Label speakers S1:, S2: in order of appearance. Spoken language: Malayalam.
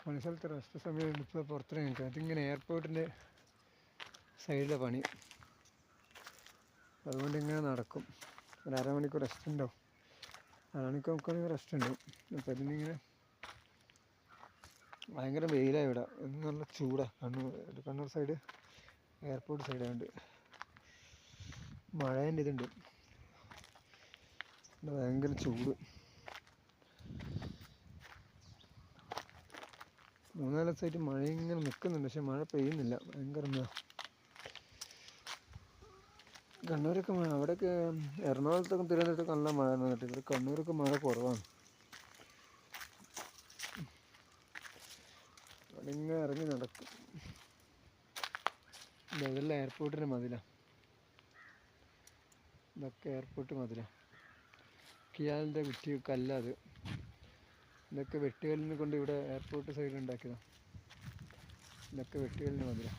S1: പണി സ്ഥലത്ത് റെസ്റ്റ് സമയം ഇപ്പോൾ പുറത്തിറങ്ങി നിൽക്കുക. അതിങ്ങനെ എയർപോർട്ടിൻ്റെ സൈഡിലെ പണി, അതുകൊണ്ട് ഇങ്ങനെ നടക്കും. ഒരു അരമണിക്കൂർ റെസ്റ്റ് ഉണ്ടാവും, അരമണിക്കൂർ നോക്കുകയാണെങ്കിൽ റെസ്റ്റ് ഉണ്ടാവും. അപ്പോൾ ഇതിനിങ്ങനെ ഭയങ്കര വെയിലാണ് ഇവിടെ, ഇന്ന് നല്ല ചൂടാണ്. കണ്ണൂർ സൈഡ് എയർപോർട്ട് സൈഡായതുകൊണ്ട് മഴേൻ്റെ ഇതുണ്ട്, ഭയങ്കര ചൂട്. 3-4 ദിവസമായിട്ട് മഴ ഇങ്ങനെ നിൽക്കുന്നുണ്ട്, പക്ഷെ മഴ പെയ്യുന്നില്ല, ഭയങ്കര മഴ. കണ്ണൂരൊക്കെ മഴ, അവിടെയൊക്കെ എറണാകുളത്തൊക്കെ തിരുവനന്തപുരത്തൊക്കെ നല്ല മഴ വന്നിട്ട്, ഇവിടെ കണ്ണൂരൊക്കെ മഴ കുറവാണ്. അവിടെ ഇങ്ങനെ ഇറങ്ങി നടക്കും. ഇതെല്ലാം എയർപോർട്ടിൻ്റെ മതിലാണ്, ഇതൊക്കെ എയർപോർട്ട് മതിലാണ്. കിയാലിൻ്റെ കുറ്റി കല്ല അത്, ഇതൊക്കെ വെട്ടുകല്ലിനെ കൊണ്ട് ഇവിടെ എയർപോർട്ട് സൈഡിൽ ഉണ്ടാക്കിയതാണ്. ഇതൊക്കെ വെട്ടുകല്ലിന് മതിലാണ്.